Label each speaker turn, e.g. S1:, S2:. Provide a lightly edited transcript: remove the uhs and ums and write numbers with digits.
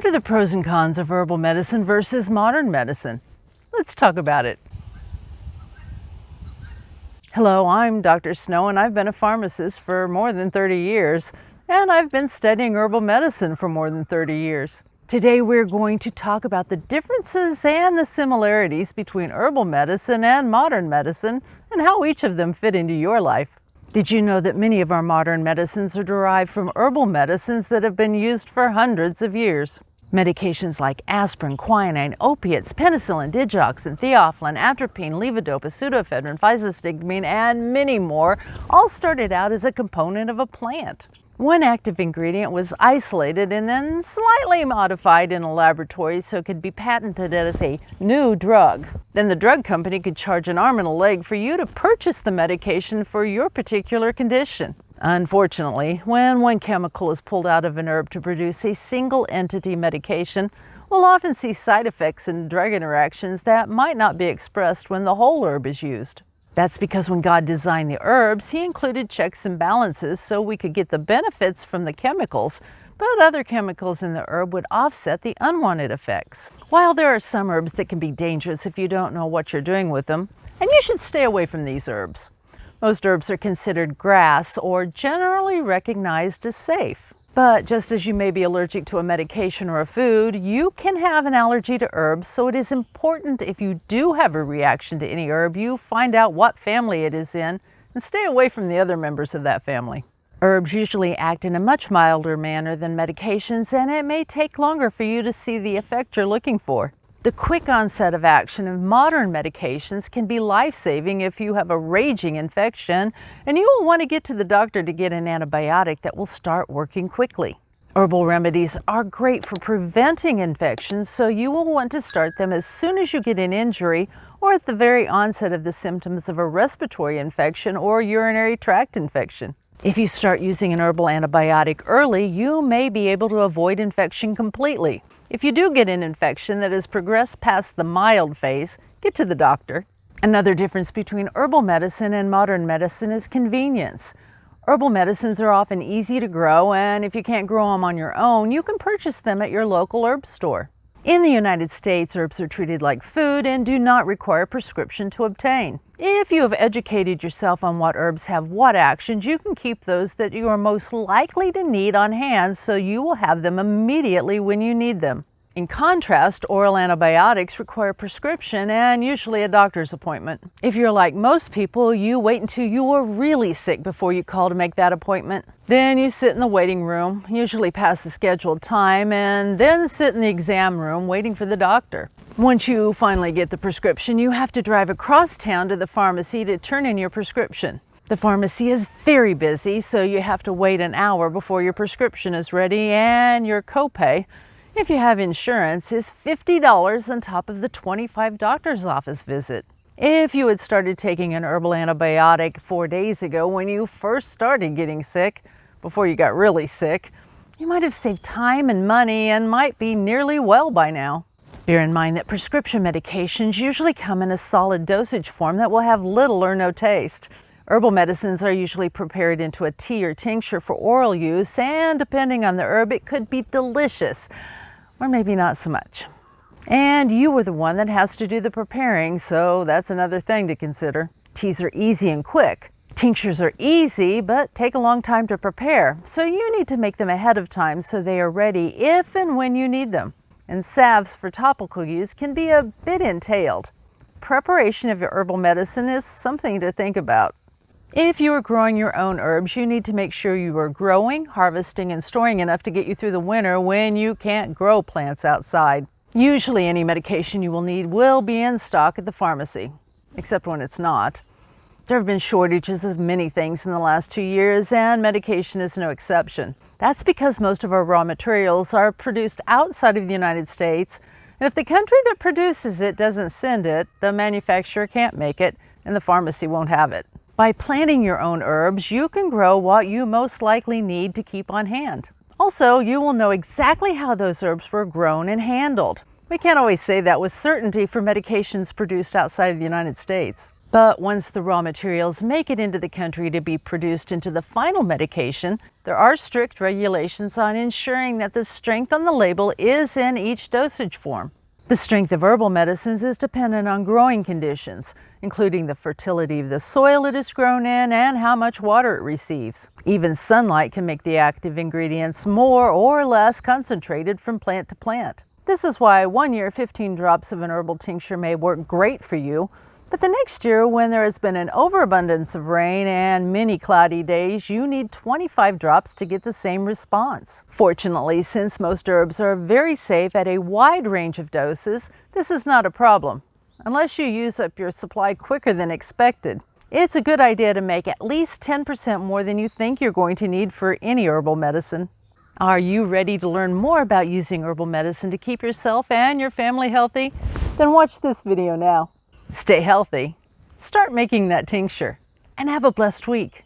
S1: What are the pros and cons of herbal medicine versus modern medicine? Let's talk about it. Hello, I'm Dr. Snow and I've been a pharmacist for more than 30 years, and I've been studying herbal medicine for more than 30 years. Today we're going to talk about the differences and the similarities between herbal medicine and modern medicine and how each of them fit into your life. Did you know that many of our modern medicines are derived from herbal medicines that have been used for hundreds of years? Medications like aspirin, quinine, opiates, penicillin, digoxin, theophylline, atropine, levodopa, pseudoephedrine, physostigmine, and many more all started out as a component of a plant. One active ingredient was isolated and then slightly modified in a laboratory so it could be patented as a new drug. Then the drug company could charge an arm and a leg for you to purchase the medication for your particular condition. Unfortunately, when one chemical is pulled out of an herb to produce a single entity medication, we'll often see side effects and drug interactions that might not be expressed when the whole herb is used. That's because when God designed the herbs, He included checks and balances so we could get the benefits from the chemicals, but other chemicals in the herb would offset the unwanted effects. While there are some herbs that can be dangerous if you don't know what you're doing with them, and you should stay away from these herbs. Most herbs are considered GRAS, or generally recognized as safe. But just as you may be allergic to a medication or a food, you can have an allergy to herbs, so it is important if you do have a reaction to any herb, you find out what family it is in and stay away from the other members of that family. Herbs usually act in a much milder manner than medications, and it may take longer for you to see the effect you're looking for. The quick onset of action of modern medications can be life-saving if you have a raging infection, and you will want to get to the doctor to get an antibiotic that will start working quickly. Herbal remedies are great for preventing infections, so you will want to start them as soon as you get an injury or at the very onset of the symptoms of a respiratory infection or urinary tract infection. If you start using an herbal antibiotic early, you may be able to avoid infection completely. If you do get an infection that has progressed past the mild phase, get to the doctor. Another difference between herbal medicine and modern medicine is convenience. Herbal medicines are often easy to grow, and if you can't grow them on your own, you can purchase them at your local herb store. In the United States, herbs are treated like food and do not require a prescription to obtain. If you have educated yourself on what herbs have what actions, you can keep those that you are most likely to need on hand so you will have them immediately when you need them. In contrast, oral antibiotics require a prescription and usually a doctor's appointment. If you're like most people, you wait until you are really sick before you call to make that appointment. Then you sit in the waiting room, usually past the scheduled time, and then sit in the exam room waiting for the doctor. Once you finally get the prescription, you have to drive across town to the pharmacy to turn in your prescription. The pharmacy is very busy, so you have to wait an hour before your prescription is ready, and your copay, if you have insurance, is $50 on top of the $25 doctor's office visit. If you had started taking an herbal antibiotic 4 days ago when you first started getting sick, before you got really sick, you might have saved time and money and might be nearly well by now. Bear in mind that prescription medications usually come in a solid dosage form that will have little or no taste. Herbal medicines are usually prepared into a tea or tincture for oral use, and depending on the herb, it could be delicious, or maybe not so much. And you were the one that has to do the preparing, so that's another thing to consider. Teas are easy and quick. Tinctures are easy, but take a long time to prepare, so you need to make them ahead of time so they are ready if and when you need them. And salves for topical use can be a bit entailed. Preparation of your herbal medicine is something to think about. If you are growing your own herbs, you need to make sure you are growing, harvesting, and storing enough to get you through the winter when you can't grow plants outside. Usually any medication you will need will be in stock at the pharmacy, except when it's not. There have been shortages of many things in the last 2 years, and medication is no exception. That's because most of our raw materials are produced outside of the United States, and if the country that produces it doesn't send it, the manufacturer can't make it, and the pharmacy won't have it. By planting your own herbs, you can grow what you most likely need to keep on hand. Also, you will know exactly how those herbs were grown and handled. We can't always say that with certainty for medications produced outside of the United States. But once the raw materials make it into the country to be produced into the final medication, there are strict regulations on ensuring that the strength on the label is in each dosage form. The strength of herbal medicines is dependent on growing conditions, including the fertility of the soil it is grown in and how much water it receives. Even sunlight can make the active ingredients more or less concentrated from plant to plant. This is why 1 year 15 drops of an herbal tincture may work great for you, but the next year, when there has been an overabundance of rain and many cloudy days, you need 25 drops to get the same response. Fortunately, since most herbs are very safe at a wide range of doses, this is not a problem, unless you use up your supply quicker than expected. It's a good idea to make at least 10% more than you think you're going to need for any herbal medicine. Are you ready to learn more about using herbal medicine to keep yourself and your family healthy? Then watch this video now. Stay healthy, start making that tincture, and have a blessed week.